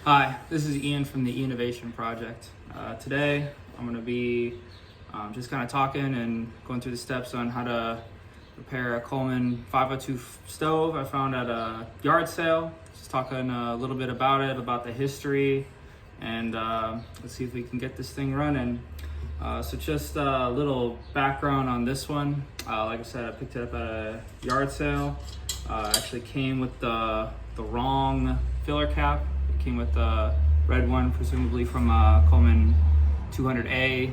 Hi, this is Ian from the Innovation Project. Today I'm going to be just kind of talking and going through the steps on how to repair a Coleman 502 stove I found at a yard sale. Just talking a little bit about it, about the history, and let's see if we can get this thing running. So just a little background on this one. Like I said, I picked it up at a yard sale. Actually came with the wrong filler cap. It came with the red one, presumably from Coleman 200A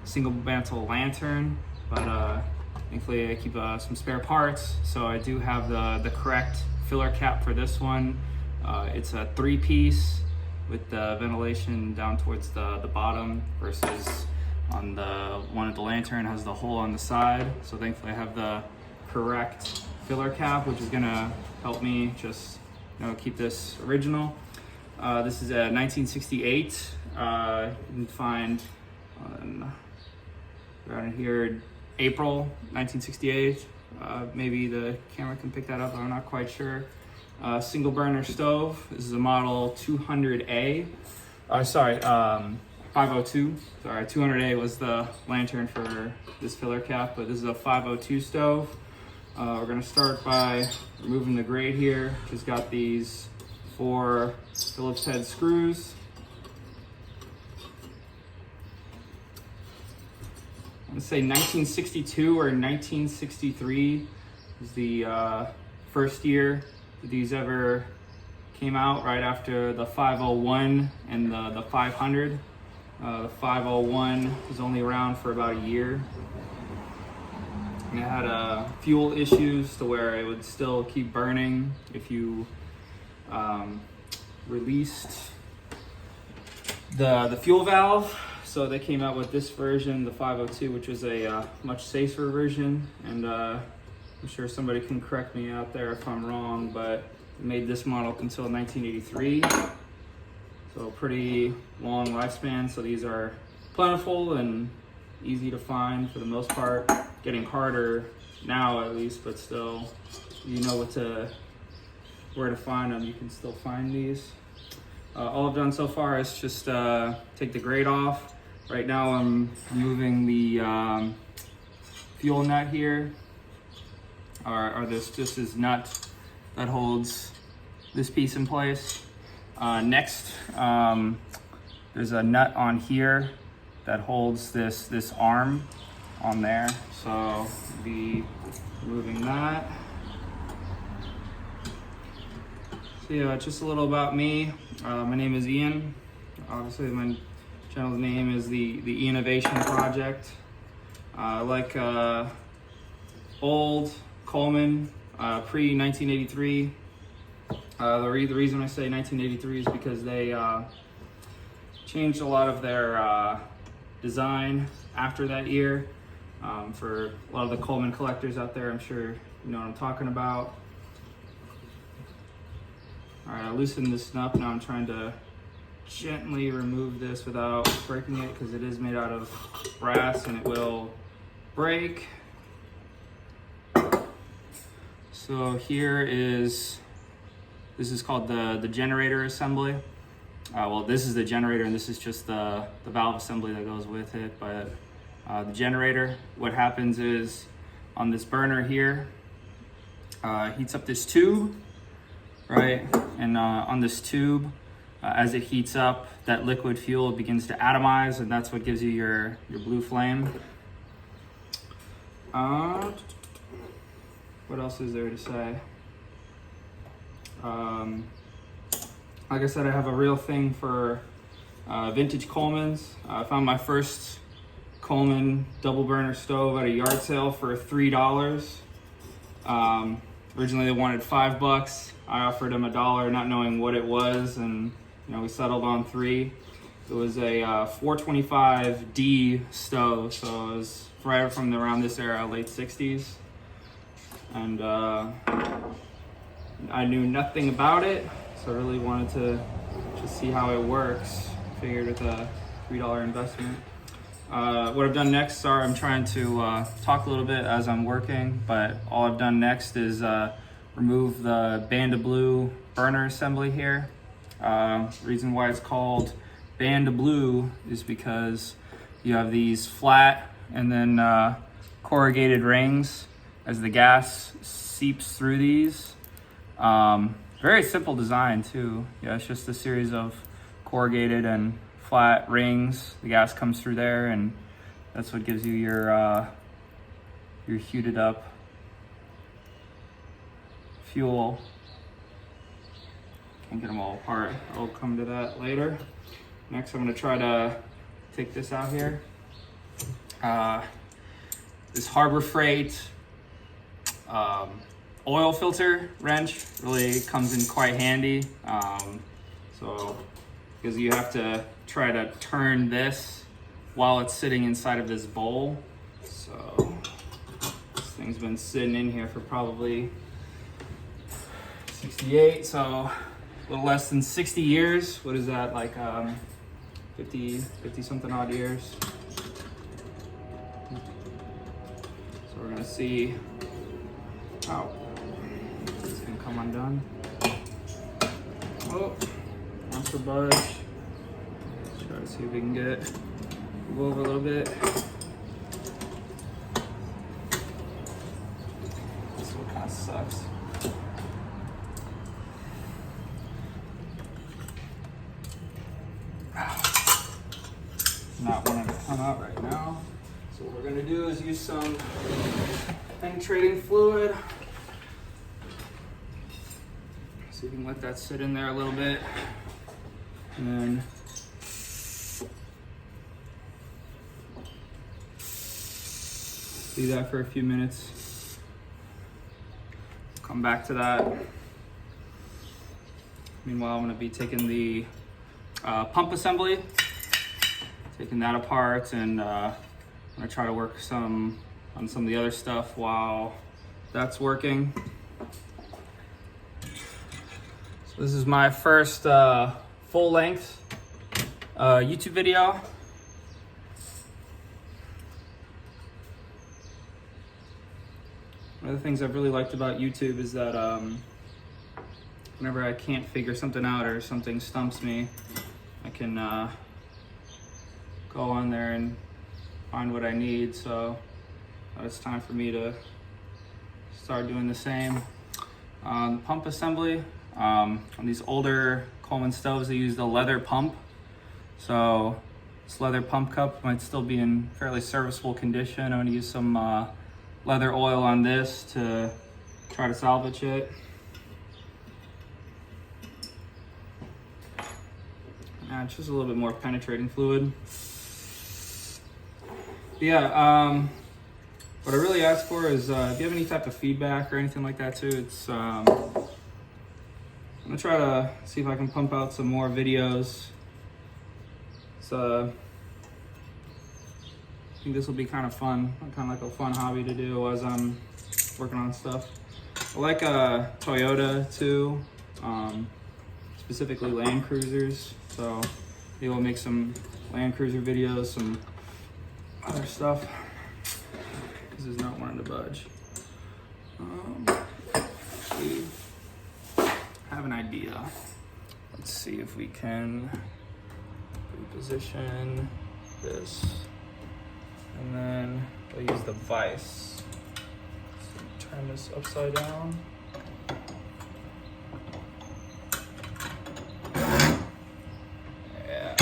single mantle lantern. But thankfully I keep some spare parts, so I do have the correct filler cap for this one. It's a 3-piece with the ventilation down towards the bottom versus on the one at the lantern has the hole on the side. So thankfully I have the correct filler cap, which is gonna help me just keep this original. This is a 1968. You can find around here April 1968. Maybe the camera can pick that up, I'm not quite sure. Single burner stove. This is a model 200A. 502. Sorry, 200A was the lantern for this filler cap, but this is a 502 stove. We're gonna start by removing the grate here. Just got these 4 Phillips head screws. I'm gonna say 1962 or 1963 is the first year that these ever came out, right after the 501 and the 500. The 501 was only around for about a year. And it had fuel issues to where it would still keep burning if you released the fuel valve. So they came out with this version, the 502, which was a much safer version. And I'm sure somebody can correct me out there if I'm wrong, but they made this model until 1983. So pretty long lifespan. So these are plentiful and easy to find for the most part. Getting harder now at least, but still, you know where to find them. You can still find these. All I've done so far is just take the grate off. Right now I'm removing the fuel nut here, or this just is nut that holds this piece in place. Next, there's a nut on here that holds this arm on there. So I'll be removing that. So yeah, just a little about me. My name is Ian. Obviously my channel's name is the Innovation Project. I like old Coleman, pre-1983. The reason I say 1983 is because they changed a lot of their design after that year. For a lot of the Coleman collectors out there, I'm sure you know what I'm talking about. All right, I loosened this up. Now I'm trying to gently remove this without breaking it, because it is made out of brass and it will break. So here this is called the generator assembly. Well, this is the generator and this is just the valve assembly that goes with it. But the generator, what happens is on this burner here, heats up this tube, right? And on this tube, as it heats up, that liquid fuel begins to atomize, and that's what gives you your blue flame. What else is there to say? Like I said, I have a real thing for vintage Colemans. I found my first Coleman double burner stove at a yard sale for $3. Originally they wanted $5. I offered them $1, not knowing what it was, and we settled on $3. It was a 425D stove, so it was right from around this era, late 60s. And I knew nothing about it, so I really wanted to just see how it works. Figured with a $3 investment. What I've done next, sorry, I'm trying to talk a little bit as I'm working, but all I've done next is remove the Band of Blue burner assembly here. Reason why it's called band blue is because you have these flat and then corrugated rings as the gas seeps through these. Very simple design too. Yeah, it's just a series of corrugated and flat rings. The gas comes through there, and that's what gives you your heated up fuel. Can't get them all apart. I'll come to that later. Next, I'm gonna try to take this out here. This Harbor Freight oil filter wrench really comes in quite handy. So, because you have to try to turn this while it's sitting inside of this bowl. So, this thing's been sitting in here for probably 68, so a little less than 60 years. What is that, like 50 something odd years? So we're gonna see how it's gonna come undone. Oh, wants to budge. Let's try to see if we can get move over a little bit. This one kind of sucks. Not wanting to come out right now. So what we're gonna do is use some penetrating fluid. So you can let that sit in there a little bit. And then leave that for a few minutes. Come back to that. Meanwhile, I'm gonna be taking the pump assembly, taking that apart, and I'm gonna try to work on some of the other stuff while that's working. So this is my first full length YouTube video. One of the things I've really liked about YouTube is that whenever I can't figure something out or something stumps me, I can go on there and find what I need. So it's time for me to start doing the same. Pump assembly. On these older Coleman stoves, they use the leather pump. So this leather pump cup might still be in fairly serviceable condition. I'm gonna use some leather oil on this to try to salvage it. And just a little bit more penetrating fluid. Yeah, what I really ask for is if you have any type of feedback or anything like that too, it's I'm gonna try to see if I can pump out some more videos. So I think this will be kind of fun, kind of like a fun hobby to do as I'm working on stuff. I like Toyota too, specifically Land Cruisers. So maybe we'll make some Land Cruiser videos, some other stuff. This is not wanting to budge. We have an idea. Let's see if we can reposition this. And then we'll use the vise. So turn this upside down. Yeah.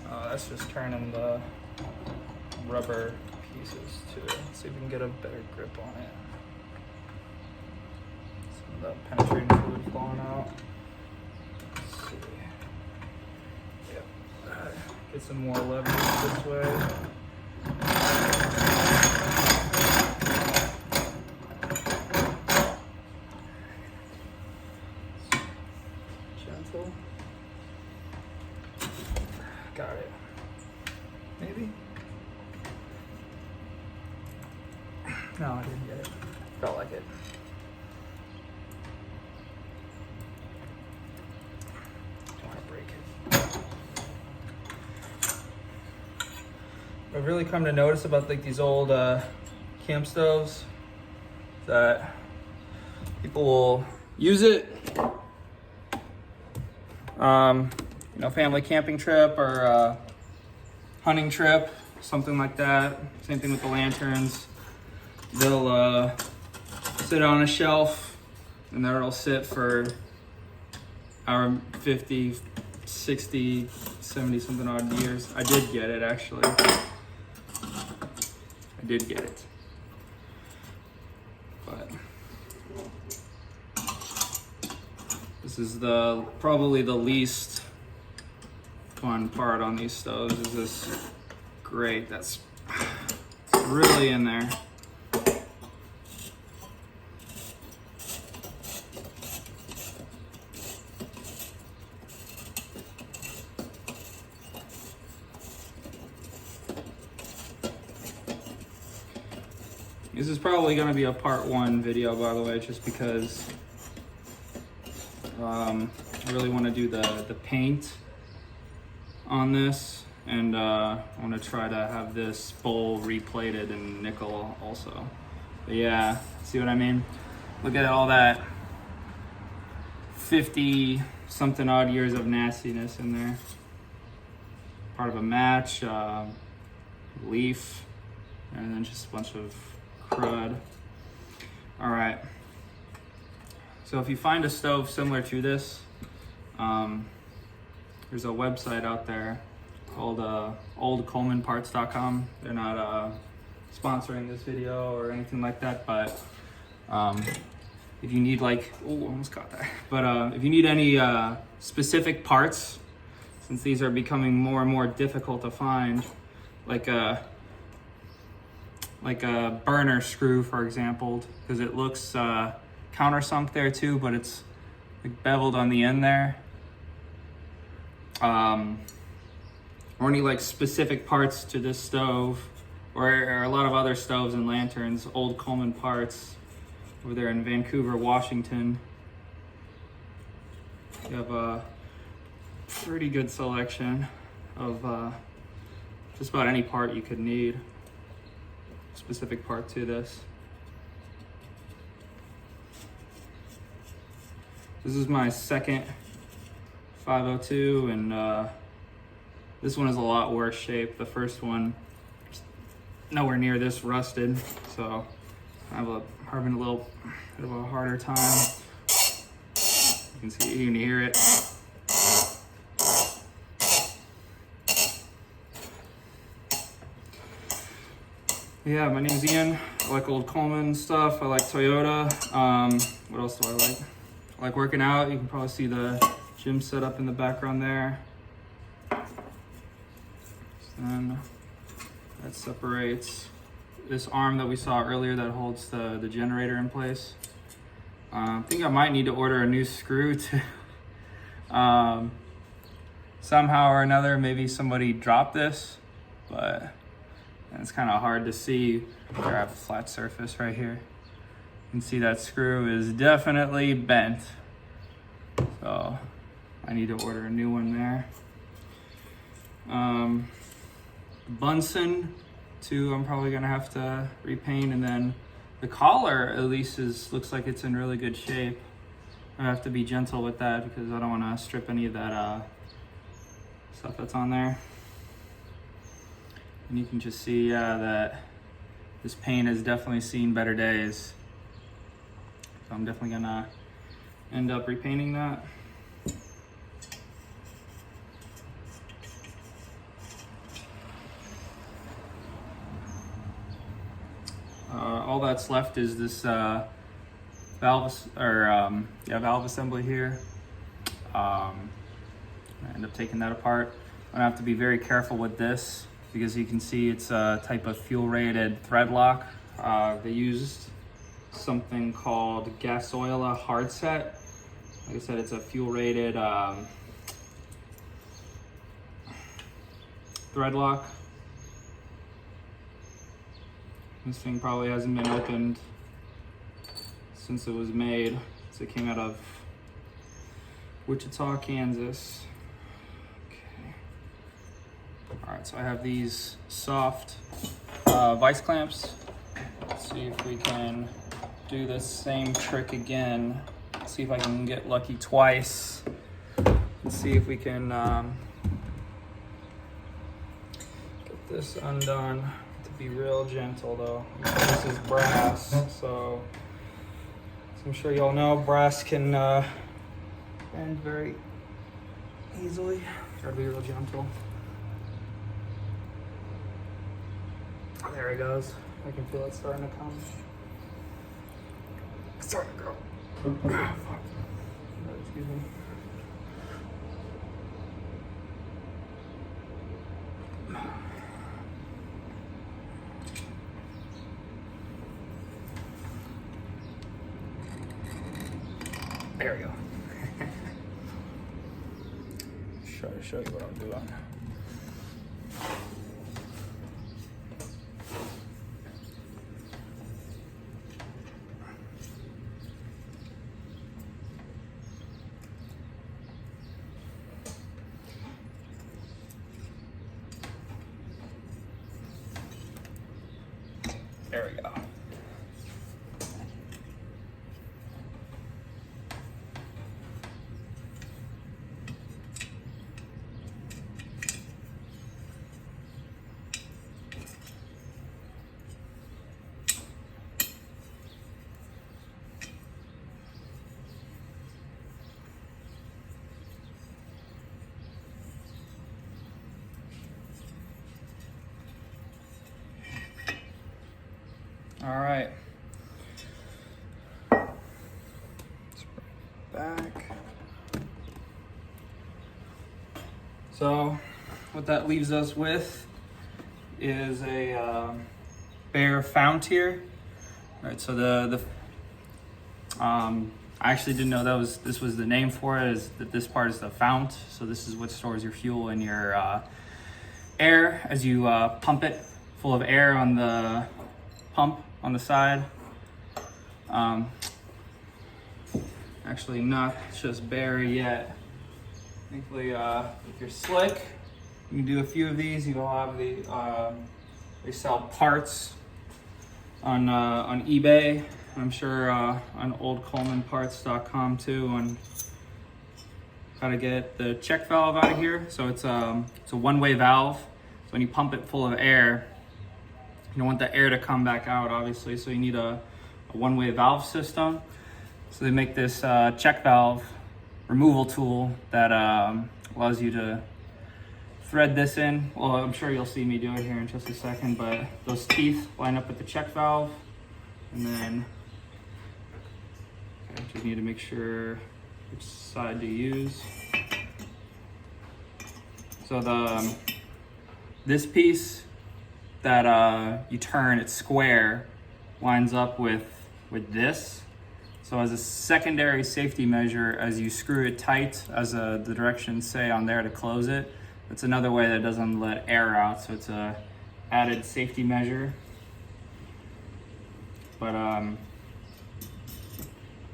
Oh, that's just turning the rubber pieces too. Let's see if we can get a better grip on it. Some of the penetrating fluid flowing out. Get some more leverage this way. Gentle. Got it. Maybe? No, I didn't get it. Felt like it. Don't want to break it. I've really come to notice about like these old camp stoves that people will use it. You know, family camping trip or hunting trip, something like that. Same thing with the lanterns. They'll sit on a shelf and there it'll sit for hour 50, 60, 70 something odd years. I did get it actually. I did get it. But this is probably the least fun part on these stoves is this grate that's really in there. This is probably going to be a part 1 video, by the way, just because I really want to do the paint on this, and I want to try to have this bowl replated in nickel also. But yeah, see what I mean? Look at all that 50 something odd years of nastiness in there. Part of a match, leaf, and then just a bunch of crud. All right. So if you find a stove similar to this, there's a website out there called oldcolemanparts.com. They're not sponsoring this video or anything like that, but if you need like, oh, almost got that. But if you need any specific parts, since these are becoming more and more difficult to find, like a burner screw, for example, because it looks countersunk there too, but it's like beveled on the end there. Or any like specific parts to this stove, or a lot of other stoves and lanterns, Old Coleman Parts over there in Vancouver, Washington. You have a pretty good selection of just about any part you could need. Specific part to this. This is my second 502, and this one is a lot worse shape. The first one nowhere near this rusted, so I'm having a little bit of a harder time. You can see, you can hear it. Yeah, my name's Ian. I like Old Coleman stuff. I like Toyota. What else do I like? I like working out. You can probably see the gym set up in the background there. Then that separates this arm that we saw earlier that holds the generator in place. I think I might need to order a new screw to somehow or another. Maybe somebody dropped this, but it's kind of hard to see. Here I have a flat surface right here. You can see that screw is definitely bent. So I need to order a new one there. Bunsen too, I'm probably gonna have to repaint, and then the collar at least looks like it's in really good shape. I have to be gentle with that because I don't want to strip any of that stuff that's on there. And you can just see that this paint has definitely seen better days. So I'm definitely gonna end up repainting that. All that's left is this valve assembly here. I end up taking that apart. I'm gonna have to be very careful with this because you can see it's a type of fuel rated thread lock. They used something called Gasoila hard set. Like I said, it's a fuel rated thread lock. This thing probably hasn't been opened since it was made. So it came out of Wichita, Kansas. Okay. All right, so I have these soft vice clamps. Let's see if we can do this same trick again. See if I can get lucky twice. Let's see if we can get this undone. To be real gentle though. This is brass, so I'm sure y'all know brass can bend very easily. Gotta be real gentle. There it goes. I can feel it starting to come. It's starting to go. Ah, fuck. Excuse me. There we go. Try to show you what I'm doing. There we go. All right. Let's bring it back. So what that leaves us with is a bare fount here. All right, so I actually didn't know this was the name for it, is that this part is the fount. So this is what stores your fuel and your air as you pump it full of air on the pump on the side. Actually not just bare yet. Thankfully, if you're slick, you can do a few of these. You'll have they sell parts on eBay. I'm sure on oldcolemanparts.com too, on how to get the check valve out of here. So it's a one-way valve. So when you pump it full of air, you don't want the air to come back out, obviously, so you need a one-way valve system. So they make this check valve removal tool that allows you to thread this in. Well, I'm sure you'll see me do it here in just a second, but those teeth line up with the check valve, and then just need to make sure which side to use. So this piece that you turn, it's square, lines up with this. So as a secondary safety measure, as you screw it tight, as the directions say on there to close it, it's another way that doesn't let air out. So it's a added safety measure. But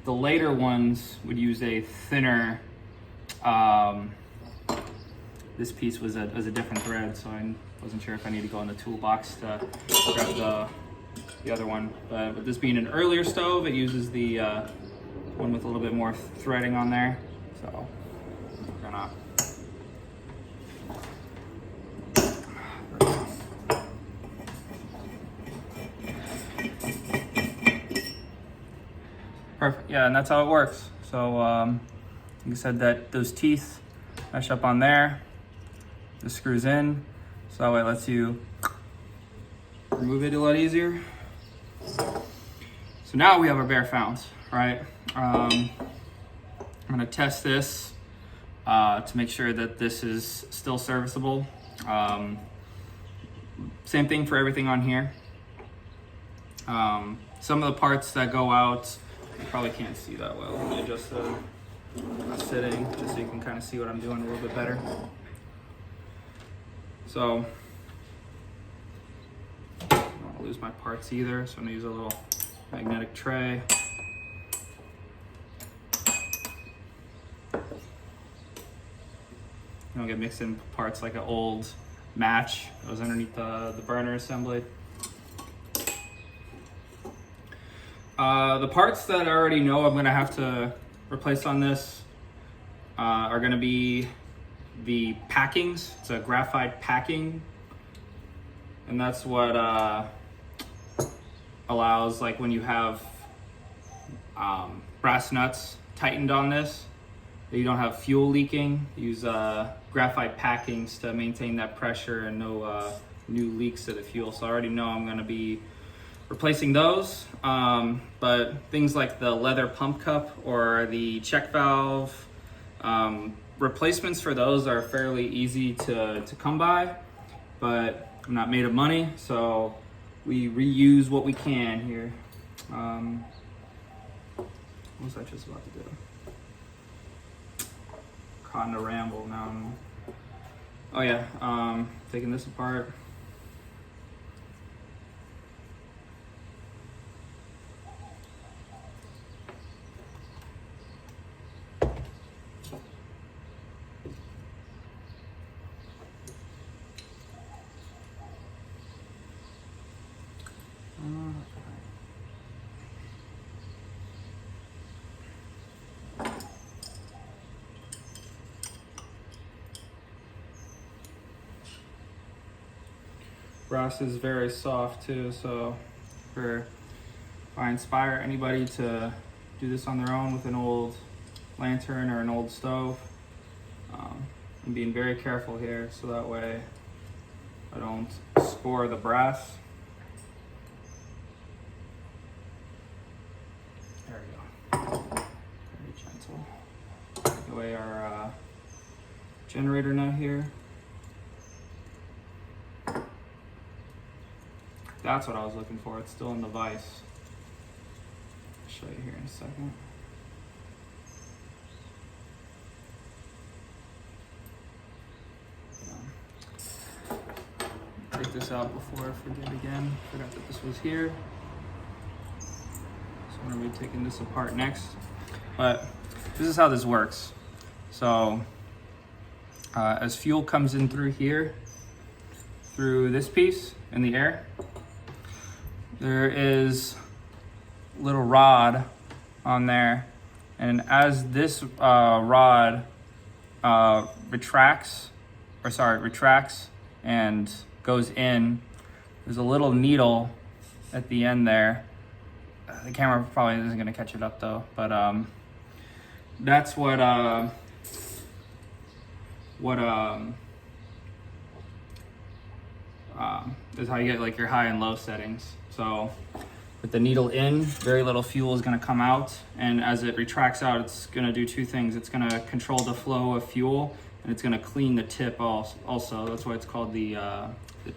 the later ones would use a thinner, this piece was a different thread, so I wasn't sure if I need to go in the toolbox to grab the other one. But with this being an earlier stove, it uses the one with a little bit more threading on there. So we're gonna perfect. Yeah, and that's how it works. So like I said, that those teeth mesh up on there. This screws in, so it lets you remove it a lot easier. So now we have our bare founts, right? I'm gonna test this to make sure that this is still serviceable. Same thing for everything on here. Some of the parts that go out, you probably can't see that well. Let me adjust the sitting just so you can kind of see what I'm doing a little bit better. So I don't want to lose my parts either, so I'm gonna use a little magnetic tray. You don't get mixed in parts like an old match that was underneath the burner assembly. The parts that I already know I'm gonna have to replace on this are gonna be the packings. It's a graphite packing, and that's what allows, like when you have brass nuts tightened on this, that you don't have fuel leaking. Use graphite packings to maintain that pressure and no new leaks to the fuel. So I already know I'm gonna be replacing those, but things like the leather pump cup or the check valve, replacements for those are fairly easy to come by, but I'm not made of money, so we reuse what we can here. What was I just about to do? Caught in a ramble now. Oh yeah, taking this apart. Brass is very soft too, so if I inspire anybody to do this on their own with an old lantern or an old stove, I'm being very careful here so that way I don't score the brass. There we go. Very gentle. Take away our generator nut here. That's what I was looking for. It's still in the vise. I'll show you here in a second. Take this out before I forget again. Forgot that this was here. So I'm gonna be taking this apart next. But this is how this works. So as fuel comes in through here, through this piece in the air, there is a little rod on there, and as this rod retracts and goes in, there's a little needle at the end there. The camera probably isn't going to catch it up though, but that's what is how you get like your high and low settings. So with the needle in, very little fuel is going to come out, and as it retracts out, it's going to do two things. It's going to control the flow of fuel, and it's going to clean the tip also. That's why it's called the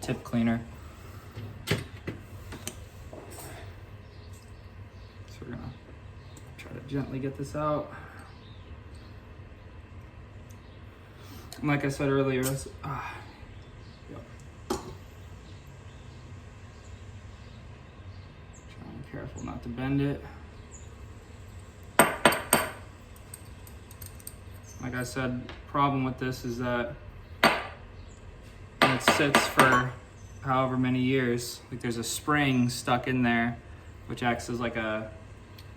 tip cleaner. So we're going to try to gently get this out. And like I said earlier, careful not to bend it. Like I said, problem with this is that when it sits for however many years, like there's a spring stuck in there, which acts as like a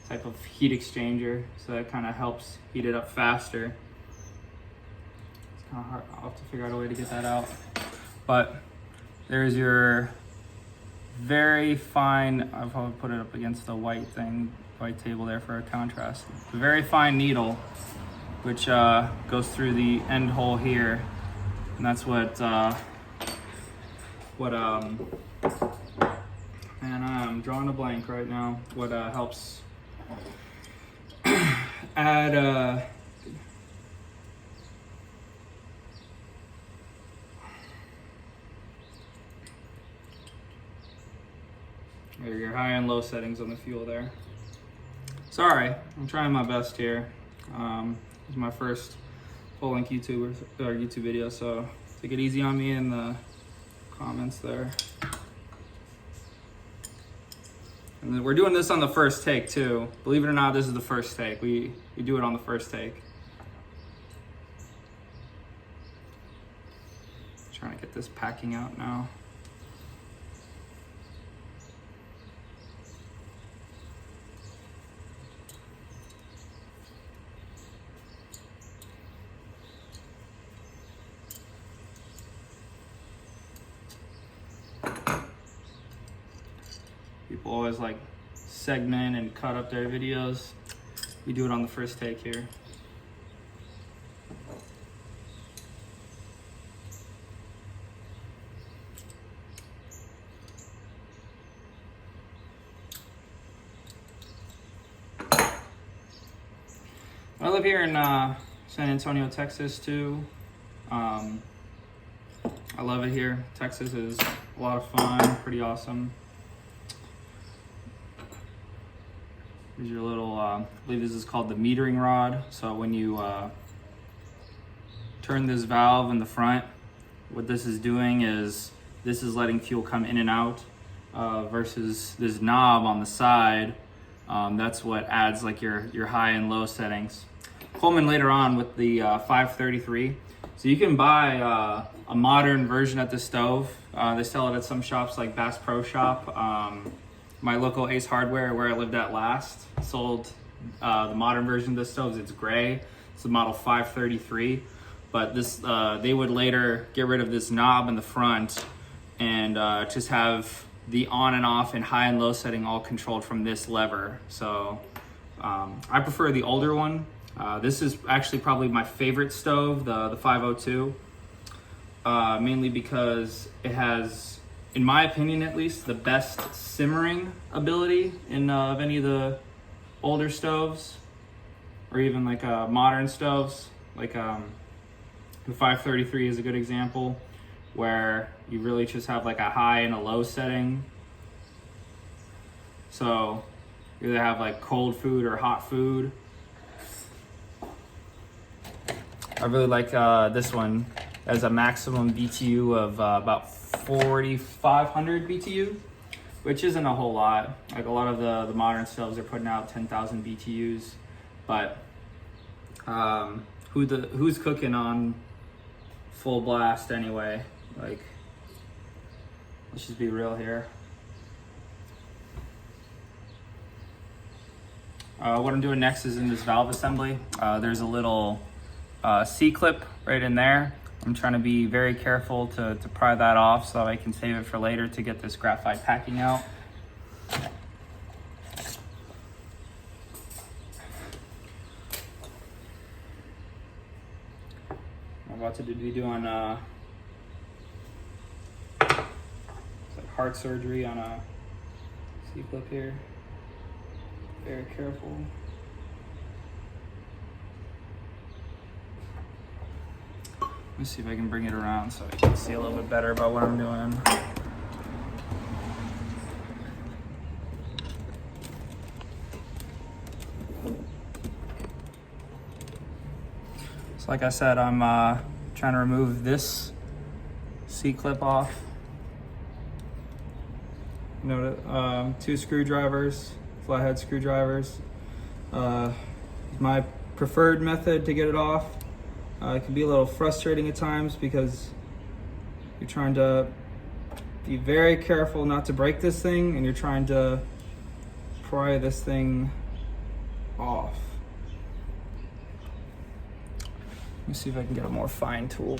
type of heat exchanger, so that kind of helps heat it up faster. It's kind of hard. I'll have to figure out a way to get that out. But there's your very fine, I'll probably put it up against the white table there for a contrast. A very fine needle, which goes through the end hole here, and that's what man, I'm drawing a blank right now. What helps add your high and low settings on the fuel there. Sorry, I'm trying my best here. This is my first full-length YouTube video, so take it easy on me in the comments there. And then we're doing this on the first take too. Believe it or not, this is the first take. We do it on the first take. Trying to get this packing out now. people always like segment and cut up their videos. We do it on the first take here. I live here in San Antonio, Texas too. I love it here. Texas is a lot of fun, pretty awesome. Here's your little, I believe this is called the metering rod. So when you turn this valve in the front, what this is doing is this is letting fuel come in and out versus this knob on the side. That's what adds like your high and low settings. Coleman later on with the 533. So you can buy a modern version of the stove. They sell it at some shops like Bass Pro Shop. My local Ace Hardware, where I lived at last, sold the modern version of the stoves. It's gray. It's the model 533. But this, they would later get rid of this knob in the front and just have the on and off and high and low setting all controlled from this lever. So I prefer the older one. This is actually probably my favorite stove, the 502, mainly because it has, in my opinion at least, the best simmering ability of any of the older stoves, or even like modern stoves. Like the 533 is a good example, where you really just have like a high and a low setting. So you either have like cold food or hot food. I really like this one. It has a maximum BTU of about 4,500 BTU, which isn't a whole lot. Like a lot of the modern stoves are putting out 10,000 BTUs, but who's cooking on full blast anyway? Like, let's just be real here. What I'm doing next is in this valve assembly. There's a little C-clip right in there. I'm trying to be very careful to pry that off so I can save it for later to get this graphite packing out. I'm about to be doing it's like heart surgery on a C-clip here. Very careful. Let me see if I can bring it around so I can see a little bit better about what I'm doing. So like I said, I'm trying to remove this C-clip off. You know, 2 screwdrivers, flathead screwdrivers. My preferred method to get it off. It can be a little frustrating at times because you're trying to be very careful not to break this thing, and you're trying to pry this thing off. Let me see if I can get a more fine tool.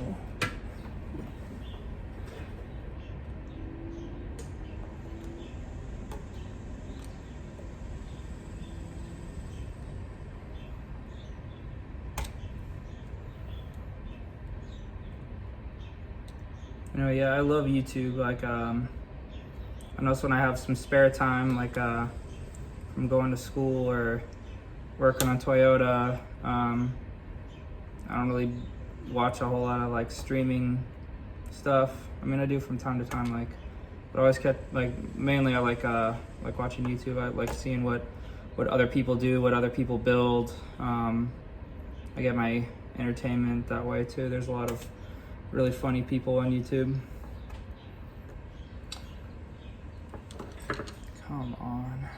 You know, yeah, I love YouTube. Like, I know when I have some spare time, like I'm going to school or working on Toyota, I don't really watch a whole lot of like streaming stuff. I mean, I do from time to time, like, but I always kept like mainly I like watching YouTube. I like seeing what other people do, what other people build. I get my entertainment that way too. There's a lot of really funny people on YouTube. Come on.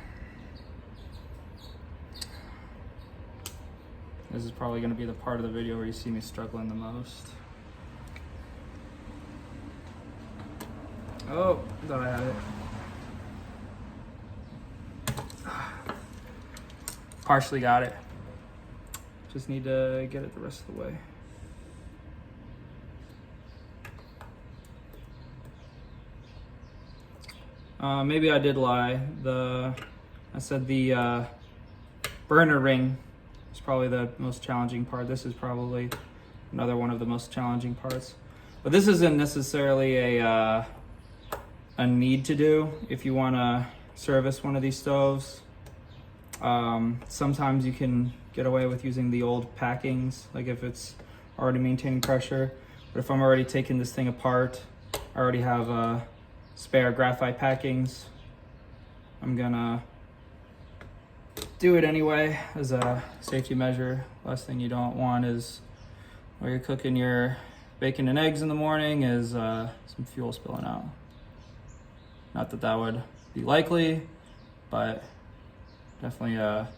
This is probably going to be the part of the video where you see me struggling the most. Oh, I thought I had it. Partially got it. Just need to get it the rest of the way. Maybe I did lie. I said the burner ring is probably the most challenging part. This is probably another one of the most challenging parts. But this isn't necessarily a need to do if you want to service one of these stoves. Sometimes you can get away with using the old packings, like if it's already maintaining pressure. But if I'm already taking this thing apart, I already have spare graphite packings. I'm gonna do it anyway as a safety measure. Last thing you don't want is while you're cooking your bacon and eggs in the morning is some fuel spilling out. Not that that would be likely, but definitely a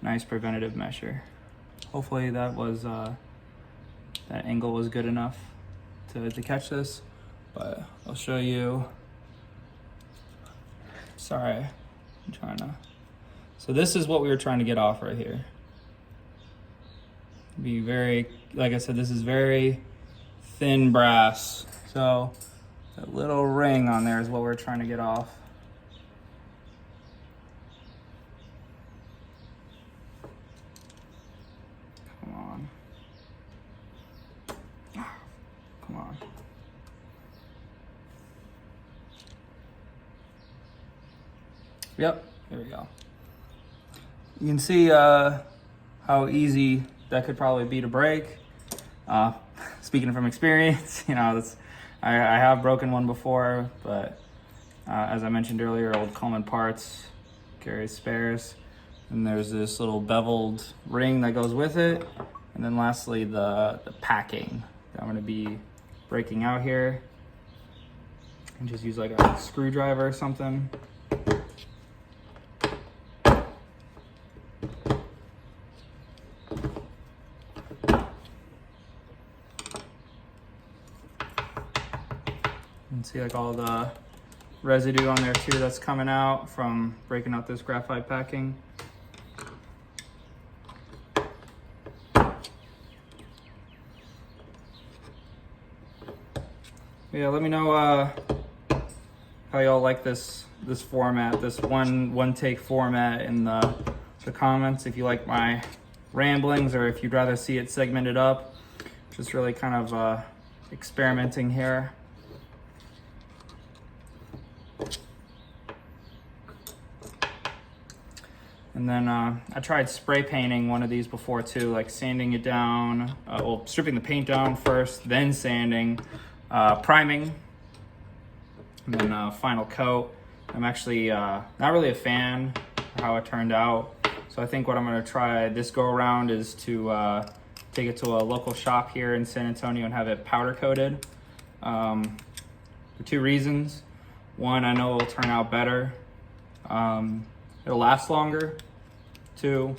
nice preventative measure. Hopefully that was that angle was good enough to catch this, but I'll show you. Sorry, I'm trying to. So this is what we were trying to get off right here. Be very, like I said, this is very thin brass. So that little ring on there is what we're trying to get off. Come on. Come on. Yep, there we go. You can see how easy that could probably be to break. Speaking from experience, you know, I have broken one before, but as I mentioned earlier, old Coleman parts carry spares. And there's this little beveled ring that goes with it. And then lastly, the packing that I'm gonna be breaking out here. And just use like a screwdriver or something. You can see like all the residue on there too that's coming out from breaking out this graphite packing. Yeah, let me know how y'all like this format, this one take format in the comments. If you like my ramblings or if you'd rather see it segmented up. Just really kind of experimenting here. And then I tried spray painting one of these before too, like sanding it down, well, stripping the paint down first, then sanding, priming, and then final coat. I'm actually not really a fan of how it turned out. So I think what I'm gonna try this go around is to take it to a local shop here in San Antonio and have it powder coated. For two reasons. One, I know it'll turn out better. It'll last longer, too.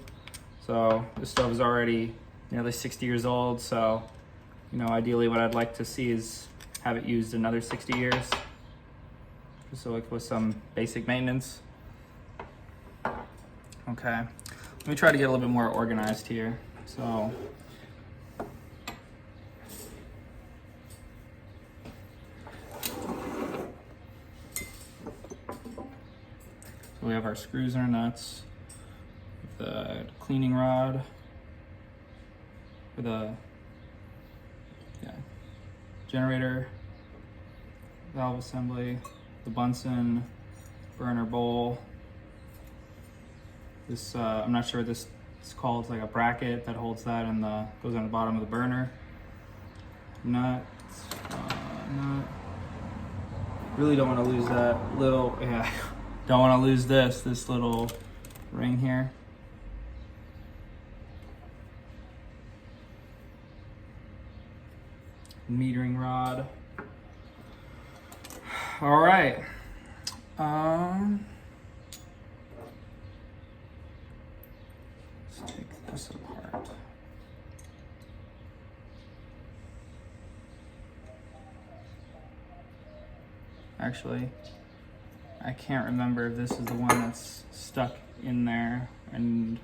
So this stove is already nearly 60 years old. So, you know, ideally what I'd like to see is have it used another 60 years. Just so like with some basic maintenance. Okay, let me try to get a little bit more organized here. So, we have our screws and our nuts, the cleaning rod, for the generator, valve assembly, the Bunsen, burner bowl. This, I'm not sure what this is called, it's like a bracket that holds that and goes on the bottom of the burner. Nut. Really don't want to lose that little, don't want to lose this little ring here. Metering rod. All right. Let's take this apart. Actually, I can't remember if this is the one that's stuck in there and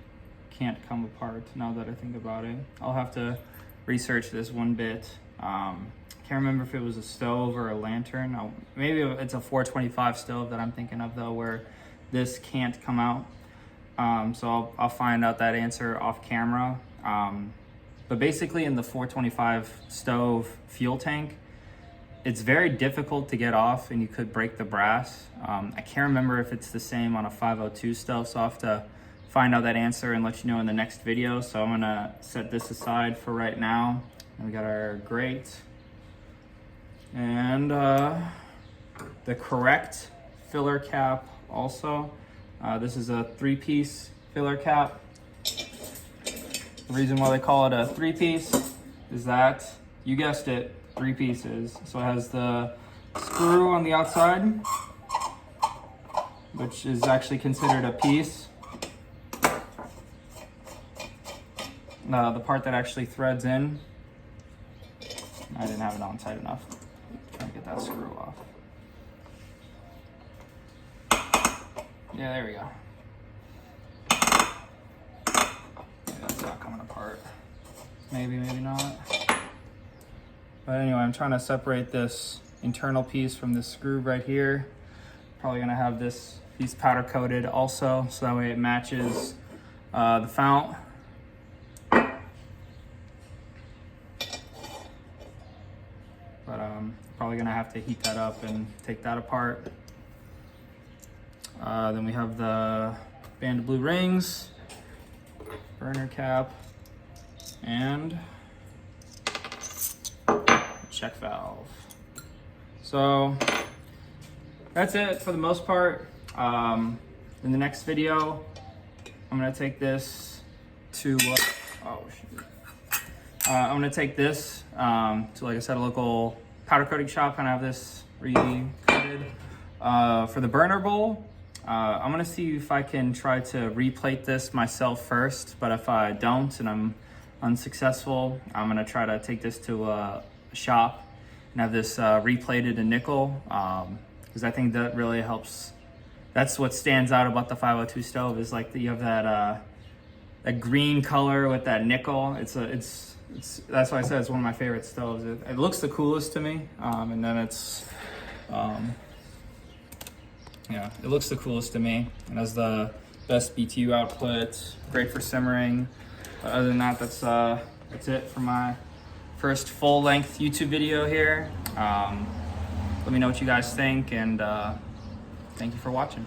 can't come apart now that I think about it. I'll have to research this one bit. Can't can't remember if it was a stove or a lantern. Maybe it's a 425 stove that I'm thinking of though, where this can't come out. So I'll find out that answer off camera. But basically in the 425 stove fuel tank, it's very difficult to get off and you could break the brass. I can't remember if it's the same on a 502 stove, so I'll have to find out that answer and let you know in the next video. So I'm gonna set this aside for right now. And we got our grate and the correct filler cap also. This is a 3-piece filler cap. The reason why they call it a 3-piece is that, you guessed it, 3 pieces. So it has the screw on the outside, which is actually considered a piece. The part that actually threads in. I didn't have it on tight enough. Trying to get that screw off. Yeah, there we go. Maybe that's not coming apart. Maybe, maybe not. But anyway, I'm trying to separate this internal piece from this screw right here. Probably gonna have this piece powder coated also, so that way it matches the fount. But probably gonna have to heat that up and take that apart. Then we have the band of blue rings, burner cap, and check valve. So that's it for the most part. In the next video, I'm gonna take this to I'm gonna take this to, like I said, a local powder coating shop and have this re-coated. For the burner bowl, I'm gonna see if I can try to replate this myself first, but if I don't and I'm unsuccessful, I'm gonna try to take this to a shop and have this replated in nickel, because I think that really helps. That's what stands out about the 502 stove, is like you have that that green color with that nickel. It's that's why I said it's one of my favorite stoves. It looks the coolest to me, and then it's yeah, it looks the coolest to me. It has the best BTU output, great for simmering. But other than that, that's it for my first full-length YouTube video here. Let me know what you guys think, and thank you for watching.